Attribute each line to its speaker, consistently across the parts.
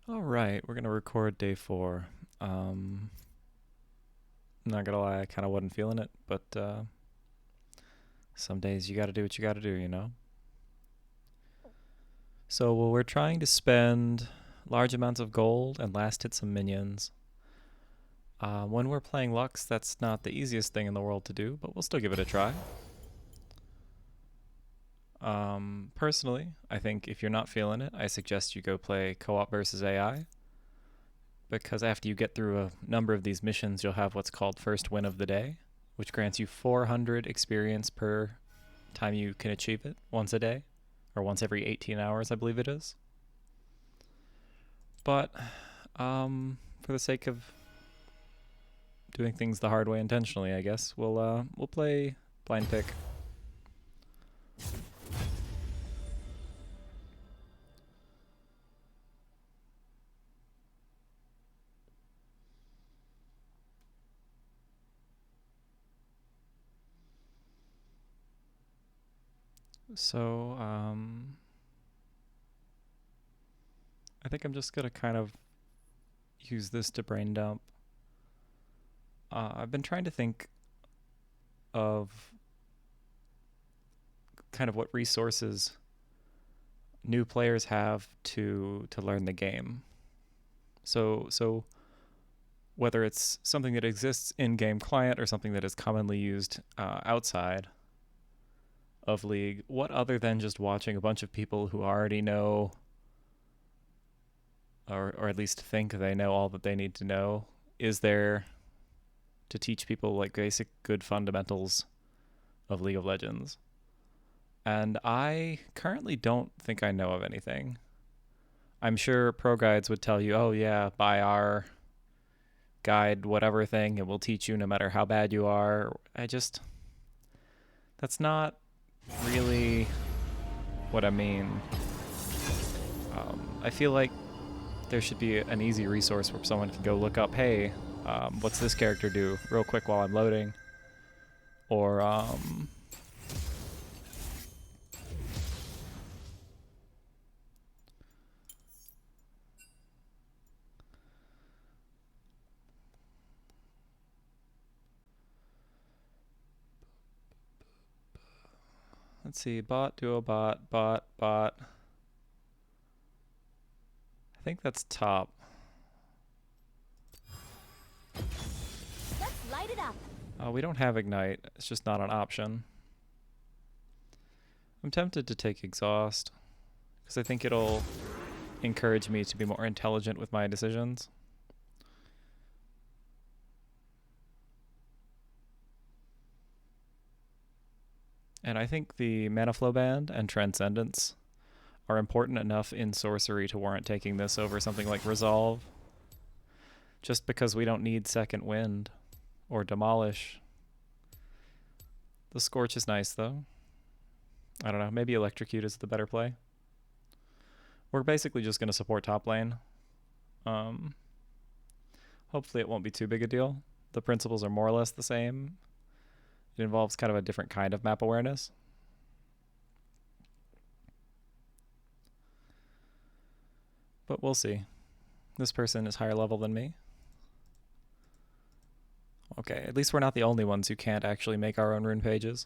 Speaker 1: All right, we're gonna record day 4. Um, Not gonna lie, I kind of wasn't feeling it, but some days you gotta do what you gotta do, you know? So, well, we're trying to spend large amounts of gold and last hit some minions. When we're playing Lux, that's not the easiest thing in the world to do, but we'll still give it a try. Personally, I think if you're not feeling it, I suggest you go play co-op versus AI, because after you get through a number of these missions, you'll have what's called first win of the day, which grants you 400 experience per time you can achieve it once a day, or once every 18 hours, I believe it is. But for the sake of doing things the hard way intentionally, I guess we'll play blind pick. So I think I'm just gonna kind of use this to brain dump. I've been trying to think of kind of what resources new players have to learn the game. So whether it's something that exists in game client or something that is commonly used outside of League, what other than just watching a bunch of people who already know, or at least think they know all that they need to know, is there to teach people like basic good fundamentals of League of Legends? And I currently don't think I know of anything. I'm sure pro guides would tell you, oh yeah, buy our guide, whatever thing, it will teach you no matter how bad you are. That's not really what I mean. I feel like there should be an easy resource where someone can go look up, hey, what's this character do, real quick while I'm loading. Or, let's see, bot, duo, bot, bot, bot. I think that's top.
Speaker 2: Let's light it up.
Speaker 1: We don't have Ignite. It's just not an option. I'm tempted to take Exhaust, because I think it'll encourage me to be more intelligent with my decisions. And I think the Mana Flow Band and Transcendence are important enough in Sorcery to warrant taking this over something like Resolve. Just because we don't need Second Wind or Demolish. The Scorch is nice, though. I don't know, maybe Electrocute is the better play. We're basically just going to support top lane. Hopefully it won't be too big a deal. The principles are more or less the same. It involves kind of a different kind of map awareness. But we'll see. This person is higher level than me. Okay, at least we're not the only ones who can't actually make our own rune pages.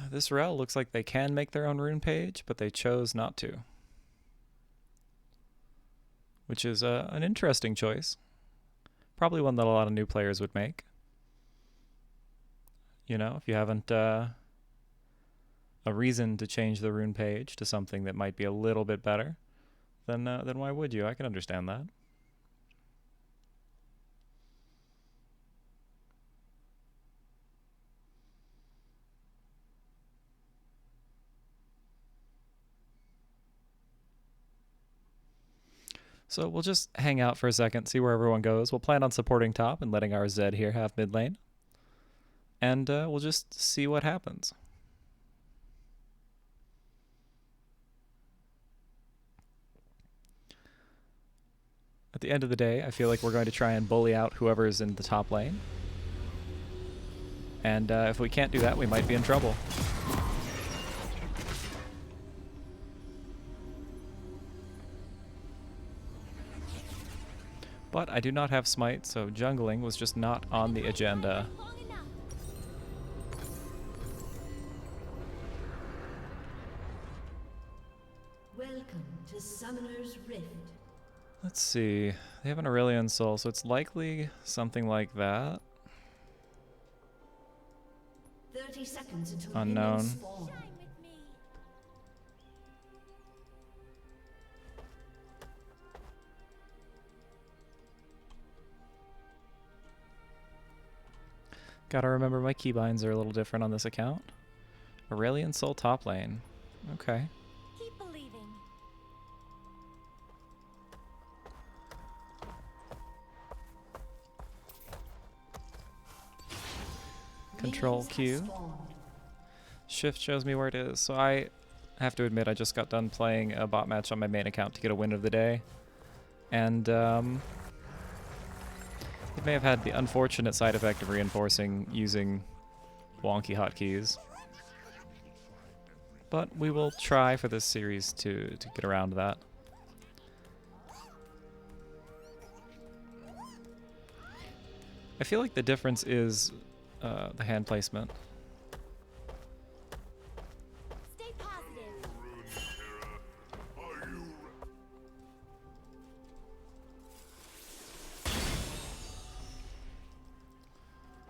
Speaker 1: This rel looks like they can make their own rune page, but they chose not to. Which is an interesting choice. Probably one that a lot of new players would make. You know, if you haven't a reason to change the rune page to something that might be a little bit better, then why would you? I can understand that. So we'll just hang out for a second, see where everyone goes. We'll plan on supporting top and letting our Zed here have mid lane. And we'll just see what happens. At the end of the day, I feel like we're going to try and bully out whoever's in the top lane. And if we can't do that, we might be in trouble. But I do not have smite, so jungling was just not on the agenda.
Speaker 2: Welcome to Summoner's Rift.
Speaker 1: Let's see. They have an Aurelion Soul, so it's likely something like that.
Speaker 2: 30 seconds until
Speaker 1: Unknown.
Speaker 2: minions spawn.
Speaker 1: Gotta remember my keybinds are a little different on this account. Aurelion Soul top lane. Okay.
Speaker 3: Keep believing.
Speaker 1: Control
Speaker 2: Minions have
Speaker 1: Q.
Speaker 2: spawned.
Speaker 1: Shift shows me where it is. So I have to admit I just got done playing a bot match on my main account to get a win of the day. And it may have had the unfortunate side effect of reinforcing using wonky hotkeys. But we will try for this series to get around that. I feel like the difference is the hand placement.
Speaker 3: Stay positive.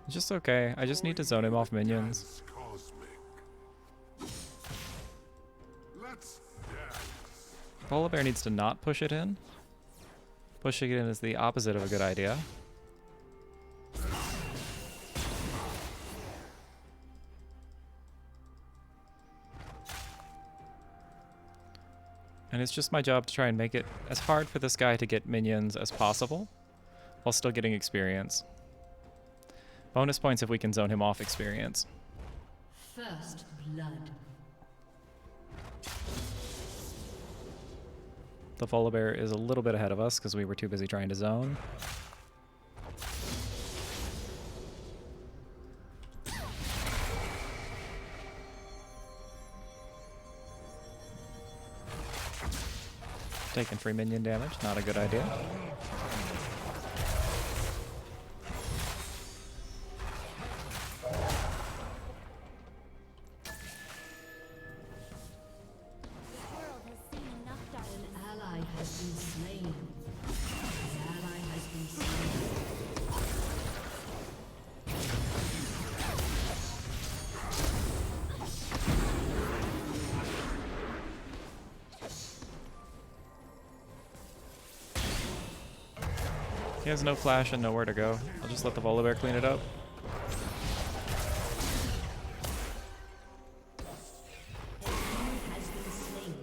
Speaker 1: It's just okay. I just need to zone him off minions. Volibear needs to not push it in. Pushing it in is the opposite of a good idea. And it's just my job to try and make it as hard for this guy to get minions as possible, while still getting experience. Bonus points if we can zone him off experience.
Speaker 2: First blood.
Speaker 1: The Volibear is a little bit ahead of us because we were too busy trying to zone. Taking free minion damage, not a good idea.
Speaker 3: The world has seen enough
Speaker 2: An
Speaker 3: darkness.
Speaker 2: ally has been slain. An ally has been slain.
Speaker 1: He has no flash and nowhere to go. I'll just let the Volibear clean it up.
Speaker 2: Has been slain.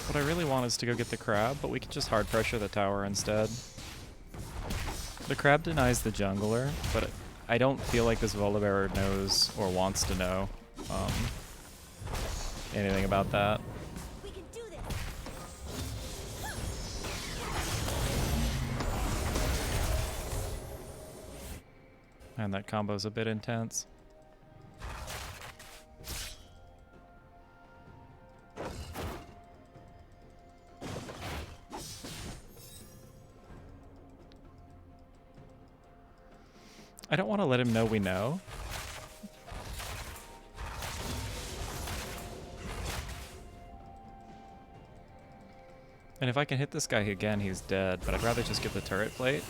Speaker 1: What I really want is to go get the crab, but we can just hard pressure the tower instead. The crab denies the jungler, but I don't feel like this Volibear knows or wants to know anything about that.
Speaker 3: We can do this.
Speaker 1: And that combo's a bit intense. I don't want to let him know we know. And if I can hit this guy again, he's dead, but I'd rather just get the turret plate.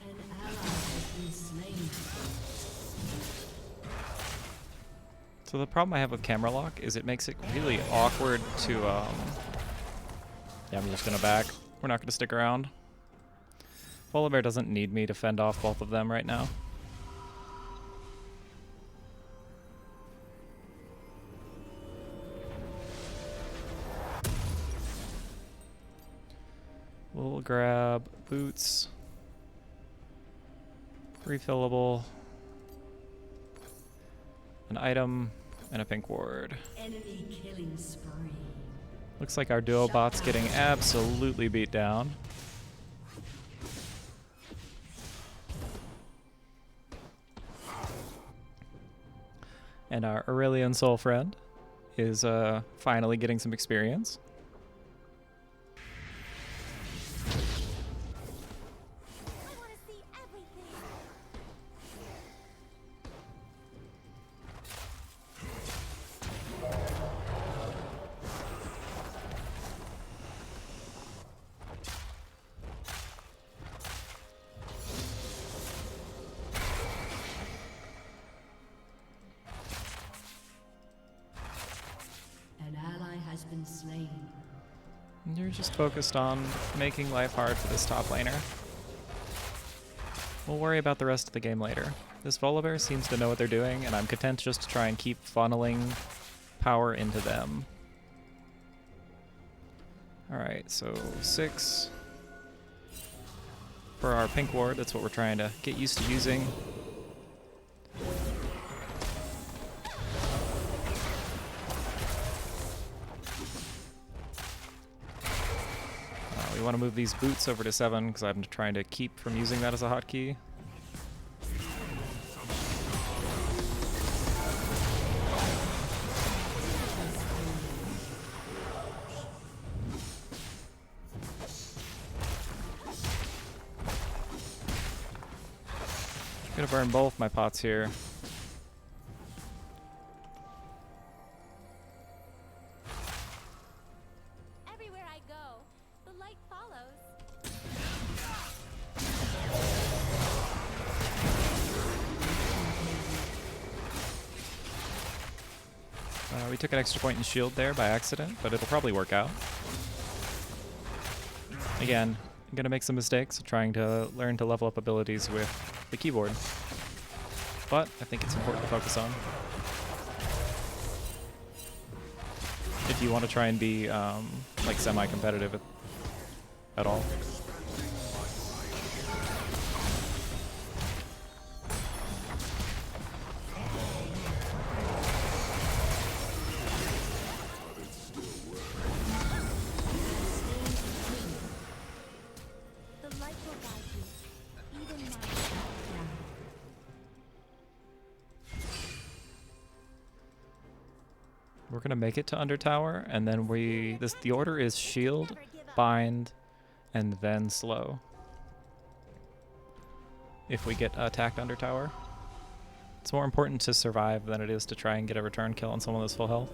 Speaker 2: An ally has been slain.
Speaker 1: So the problem I have with camera lock is it makes it really awkward to, yeah, I'm just gonna back. We're not gonna stick around. Volibear doesn't need me to fend off both of them right now. We'll grab boots. Refillable. An item and a pink ward.
Speaker 2: Enemy killing spree.
Speaker 1: Looks like our duo bot's getting absolutely beat down. And our Aurelian soul friend is finally getting some experience.
Speaker 3: I want to see everything.
Speaker 2: An ally has been slain.
Speaker 1: And you're just focused on making life hard for this top laner. We'll worry about the rest of the game later. This Volibear seems to know what they're doing, and I'm content just to try and keep funneling power into them. Alright, so 6 for our pink ward. That's what we're trying to get used to using. We want to move these boots over to 7 because I'm trying to keep from using that as a hotkey. Gonna burn both my pots here.
Speaker 3: Everywhere I go, the light follows.
Speaker 1: We took an extra point in shield there by accident, but it'll probably work out. Again, I'm gonna make some mistakes trying to learn to level up abilities with the keyboard, but I think it's important to focus on. If you want to try and be like semi-competitive at all.
Speaker 3: The light will guide you, even now.
Speaker 1: We're gonna make it to Under Tower, and then the order is shield, bind, and then slow. If we get attacked Under Tower. It's more important to survive than it is to try and get a return kill on someone that's full health.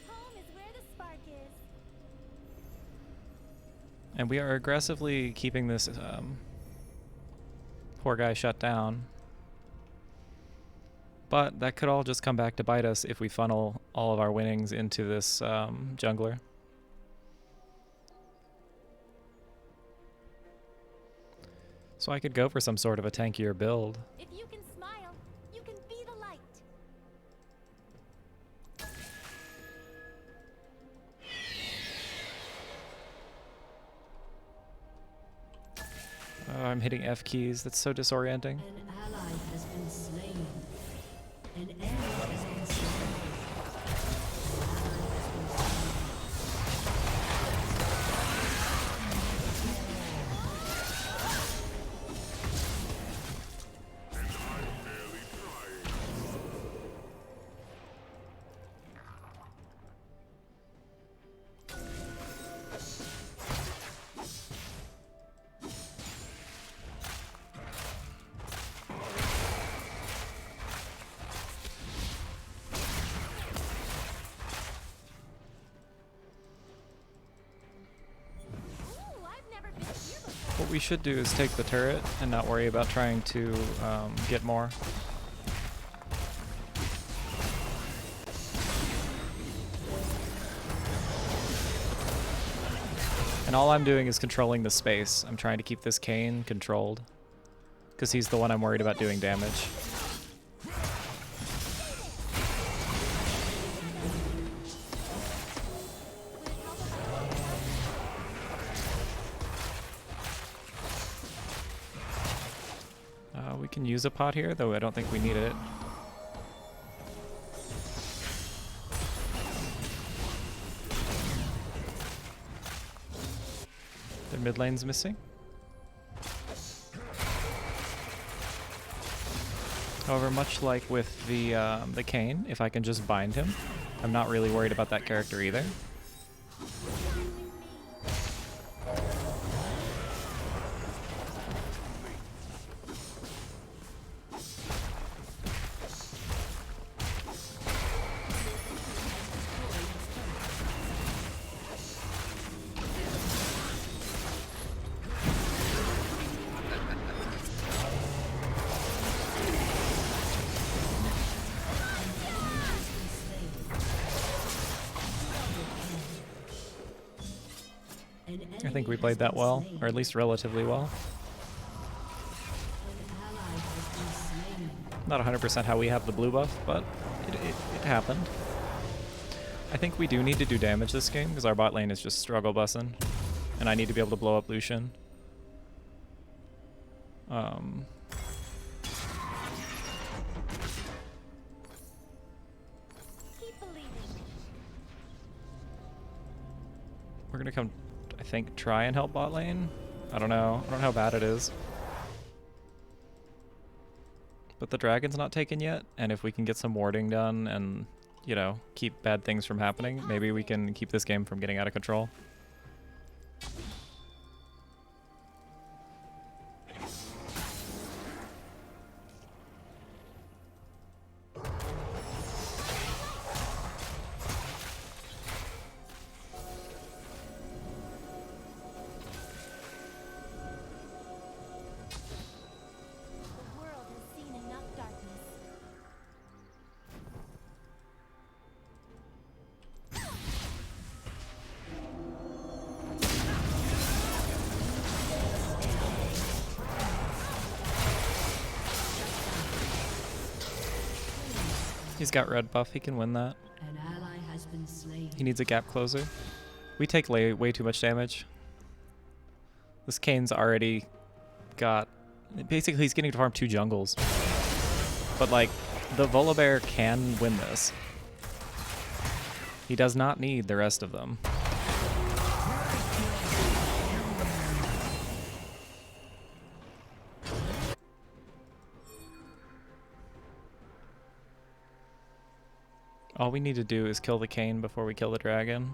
Speaker 3: Home is where the spark is.
Speaker 1: And we are aggressively keeping this poor guy shut down. But that could all just come back to bite us if we funnel all of our winnings into this jungler. So I could go for some sort of a tankier build.
Speaker 3: If you can smile, you can be the light.
Speaker 1: I'm hitting F keys. That's so disorienting.
Speaker 2: An ally has been slain. An enemy has been slain.
Speaker 3: Ooh, I've never been here before.
Speaker 1: What we should do is take the turret and not worry about trying to get more. And all I'm doing is controlling the space. I'm trying to keep this Kayn controlled, because he's the one I'm worried about doing damage. Can use a pot here, though I don't think we need it. The mid lane's missing. However, much like with the Kayn, if I can just bind him, I'm not really worried about that character either. I think we played that well, or at least relatively well. Not 100% how we have the blue buff, but it happened. I think we do need to do damage this game, because our bot lane is just struggle bussing, and I need to be able to blow up Lucian.
Speaker 3: Keep believing.
Speaker 1: We're gonna come, I think, try and help bot lane. I don't know. I don't know how bad it is. But the dragon's not taken yet, and if we can get some warding done and, you know, keep bad things from happening, maybe we can keep this game from getting out of control.
Speaker 3: The world has seen enough darkness.
Speaker 1: He's got red buff, he can win that.
Speaker 2: An ally has been slain.
Speaker 1: He needs a gap closer. We take way too much damage. This Kayn's already got... Basically, he's getting to farm 2 jungles. But, like, the Volibear can win this. He does not need the rest of them. All we need to do is kill the Kayn before we kill the dragon.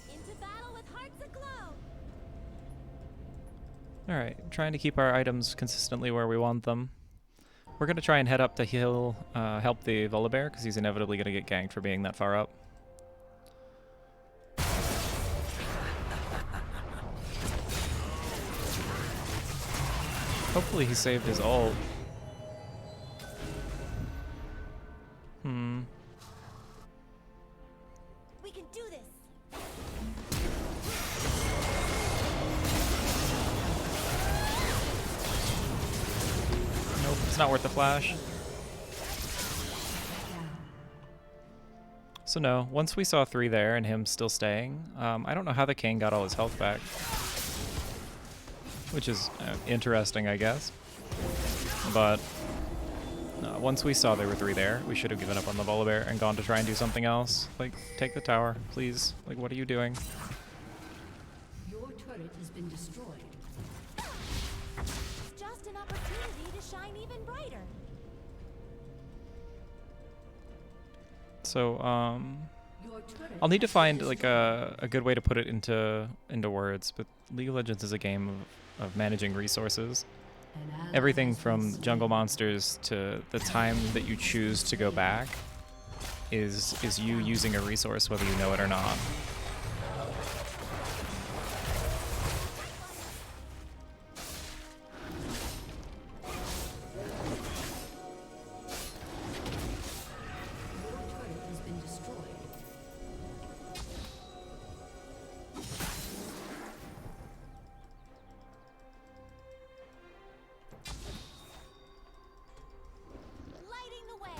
Speaker 3: Into battle with hearts aglow.
Speaker 1: Alright, trying to keep our items consistently where we want them. We're going to try and head up the hill, help the Volibear, because he's inevitably going to get ganked for being that far up. Hopefully he saved his ult.
Speaker 3: We can do this.
Speaker 1: Nope, it's not worth the flash. So no, once we saw 3 there and him still staying, I don't know how the Kayn got all his health back. Which is interesting, I guess. But once we saw there were 3 there, we should have given up on the Volibear and gone to try and do something else. Like, take the tower, please. Like, what are you doing?
Speaker 2: Your turret has been destroyed.
Speaker 3: It's just an opportunity to shine even brighter.
Speaker 1: So
Speaker 2: Your turret
Speaker 1: I'll need to
Speaker 2: has been
Speaker 1: find like
Speaker 2: destroyed.
Speaker 1: a good way to put it into words, but League of Legends is a game of managing resources.
Speaker 2: An ally
Speaker 1: Everything
Speaker 2: has been
Speaker 1: from jungle
Speaker 2: slain.
Speaker 1: monsters to the time that you choose to go back is you using a resource whether you know it or not.
Speaker 2: Your turret has been destroyed.
Speaker 3: Lighting the way.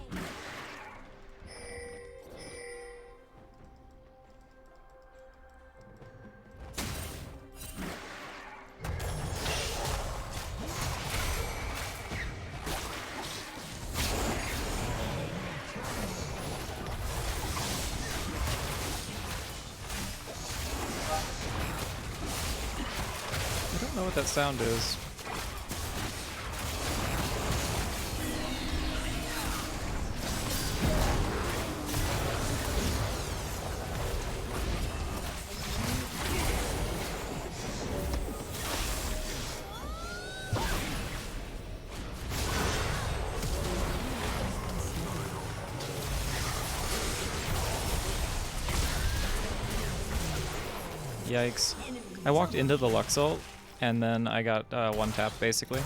Speaker 1: I don't know what that sound is. Yikes. I walked into the Luxult, and then I got one tap basically.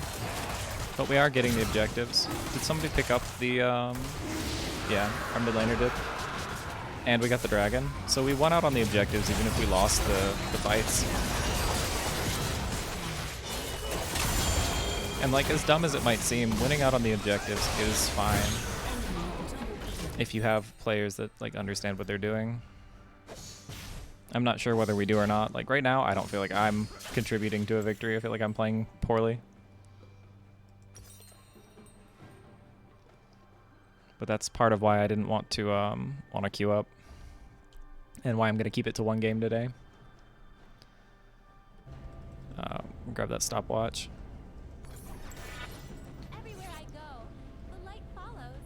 Speaker 1: But we are getting the objectives. Did somebody pick up the, yeah, our mid laner did. And we got the dragon. So we won out on the objectives even if we lost the fights. And like, as dumb as it might seem, winning out on the objectives is fine. If you have players that like understand what they're doing. I'm not sure whether we do or not. Like right now, I don't feel like I'm contributing to a victory. I feel like I'm playing poorly. But that's part of why I didn't want to queue up. And why I'm going to keep it to one game today. Grab that stopwatch.
Speaker 3: Everywhere I go, the light follows.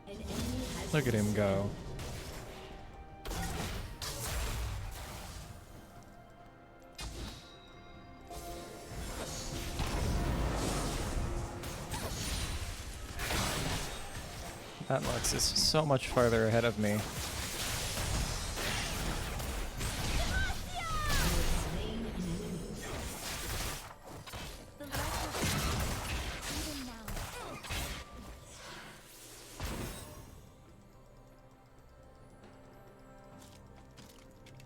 Speaker 2: An enemy has
Speaker 1: Look at him go. That Lux is so much farther ahead of me.
Speaker 3: The light will guide you, even now.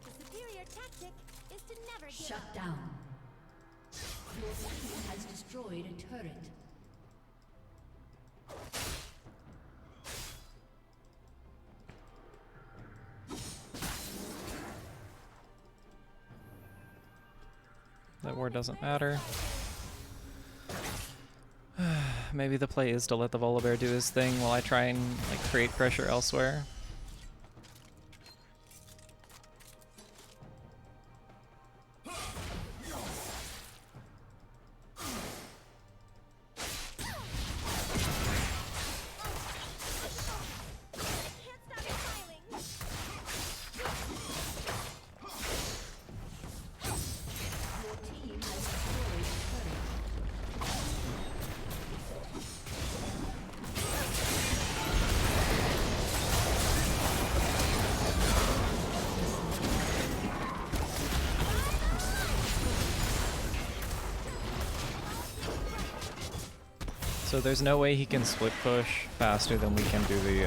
Speaker 3: The superior tactic is to never give
Speaker 2: shut
Speaker 3: up.
Speaker 2: down. Your team has destroyed a turret.
Speaker 1: That word doesn't matter. Maybe the play is to let the Volibear do his thing while I try and like create pressure elsewhere.
Speaker 3: Can't stop smiling.
Speaker 2: Your team has destroyed a turret.
Speaker 1: So there's no way he can split push faster than we can do the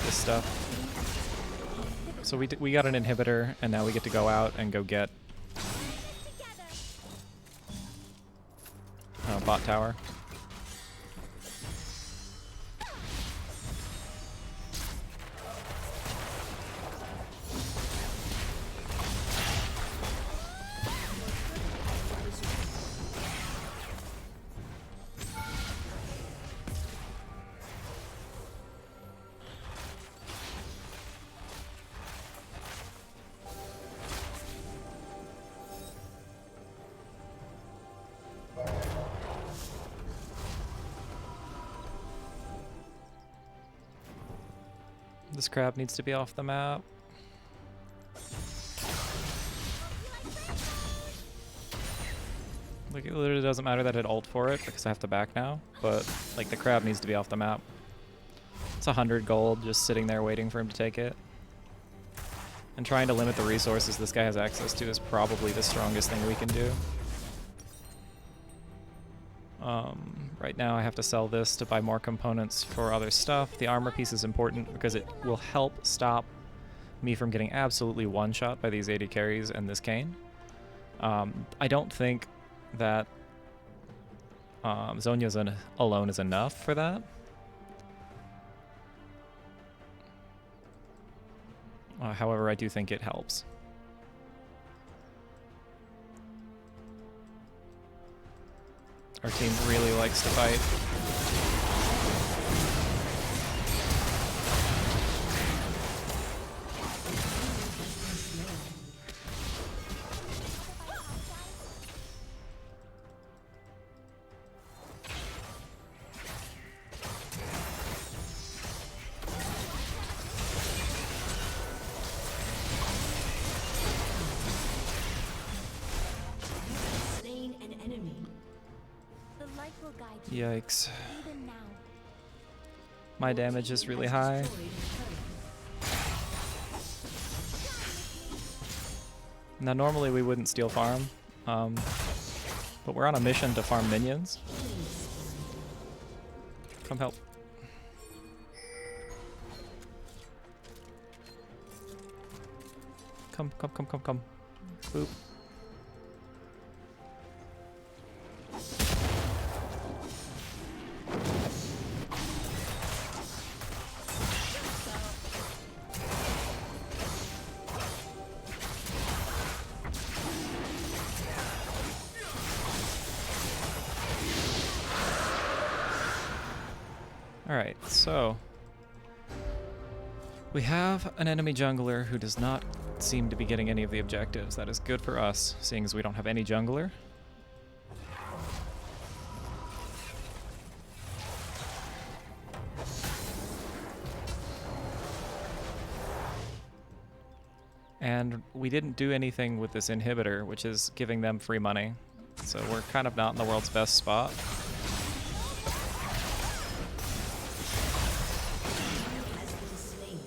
Speaker 1: this stuff. So we got an inhibitor, and now we get to go out and go get
Speaker 3: Together.
Speaker 1: bot tower. This crab needs to be off the map. Like, it literally doesn't matter that it ult for it because I have to back now, but like the crab needs to be off the map. It's 100 gold just sitting there waiting for him to take it. And trying to limit the resources this guy has access to is probably the strongest thing we can do. Right now I have to sell this to buy more components for other stuff. The armor piece is important because it will help stop me from getting absolutely one-shot by these 80 carries and this Kayn. I don't think that Zhonya alone is enough for that. However, I do think it helps. Our team really likes to fight.
Speaker 2: Slain an enemy.
Speaker 3: The light will guide you.
Speaker 1: Yikes.
Speaker 3: Even now.
Speaker 1: My damage is really high.
Speaker 2: Destroyed a turret.
Speaker 1: Now normally we wouldn't steal farm, but we're on a mission to farm minions. Come help. Come. Boop. Alright, so we have an enemy jungler who does not seem to be getting any of the objectives. That is good for us, seeing as we don't have any jungler. And we didn't do anything with this inhibitor, which is giving them free money. So we're kind of not in the world's best spot.
Speaker 2: Has been slain.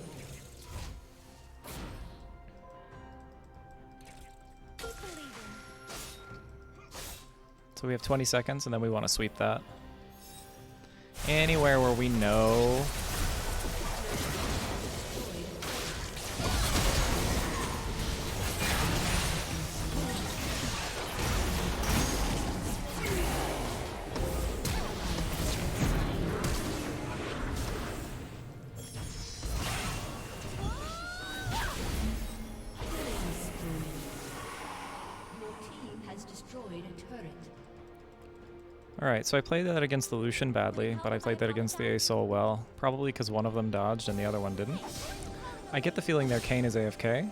Speaker 3: Keep believing.
Speaker 1: So we have 20 seconds, and then we want to sweep that. Anywhere where we know.
Speaker 2: Your team has destroyed a turret.
Speaker 1: Alright, so I played that against the Lucian badly, but I played that against the Asol well. Probably because one of them dodged and the other one didn't. I get the feeling their Kayn is AFK.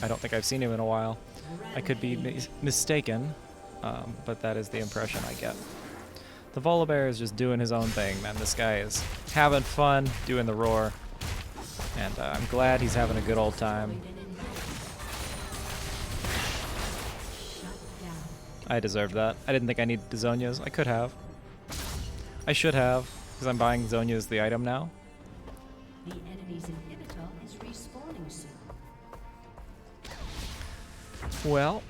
Speaker 1: I don't think I've seen him in a while. I could be mistaken, but that is the impression I get. The Volibear is just doing his own thing, man. This guy is having fun doing the roar. And I'm glad he's having a good old time.
Speaker 2: Shut down.
Speaker 1: I deserved that. I didn't think I needed the Zhonya's. I could have. I should have, because I'm buying Zhonya as the item now.
Speaker 2: The enemy's inhibitor is respawning soon.
Speaker 1: Well.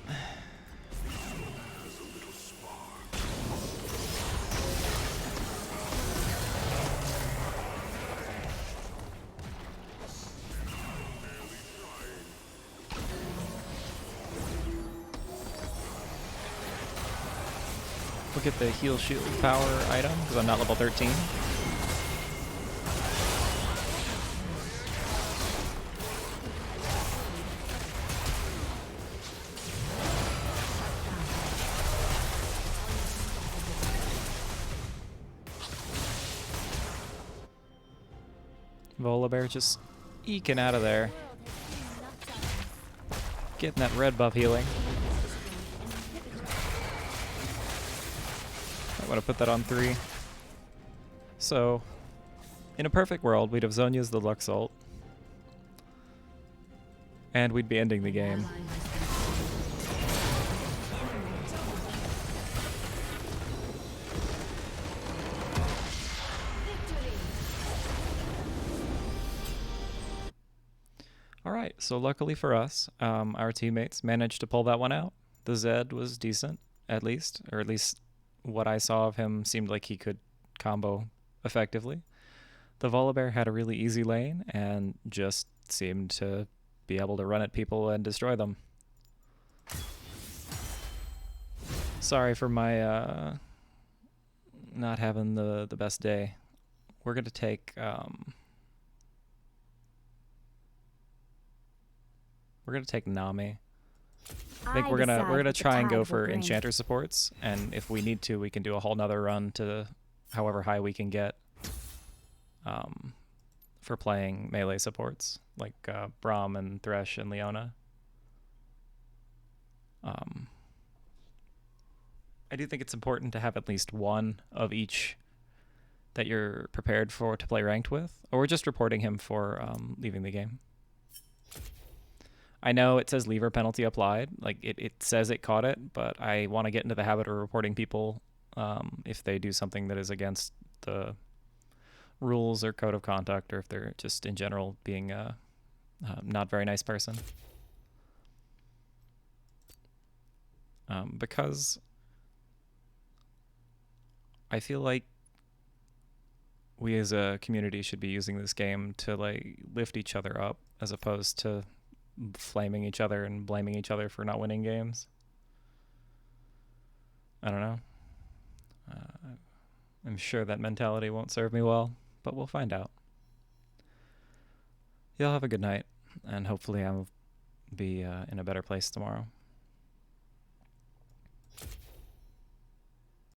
Speaker 1: We'll get the heal shield power item because I'm not level 13. Volibear just eking out of there.
Speaker 3: The world has seen enough darkness.
Speaker 1: Getting that red buff healing. I want to put that on 3. So, in a perfect world, we'd have Zhonya's the Lux ult. And we'd be ending the
Speaker 2: An
Speaker 1: game.
Speaker 2: ally has been victory.
Speaker 1: Alright, so luckily for us, our teammates managed to pull that one out. The Zed was decent, at least, or at least what I saw of him seemed like he could combo effectively. The Volibear had a really easy lane and just seemed to be able to run at people and destroy them. Sorry for my not having the best day. We're gonna take Nami. I think we're gonna try and go for enchanter supports, and if we need to, we can do a whole nother run to however high we can get for playing melee supports like Braum and Thresh and Leona. I do think it's important to have at least one of each that you're prepared for to play ranked with, or we're just reporting him for leaving the game. I know it says leaver penalty applied, like it says it caught it, but I want to get into the habit of reporting people if they do something that is against the rules or code of conduct, or if they're just in general being a not very nice person. Because I feel like we as a community should be using this game to like lift each other up as opposed to flaming each other and blaming each other for not winning games. I don't know. I'm sure that mentality won't serve me well, but we'll find out. Y'all have a good night, and hopefully I'll be in a better place tomorrow.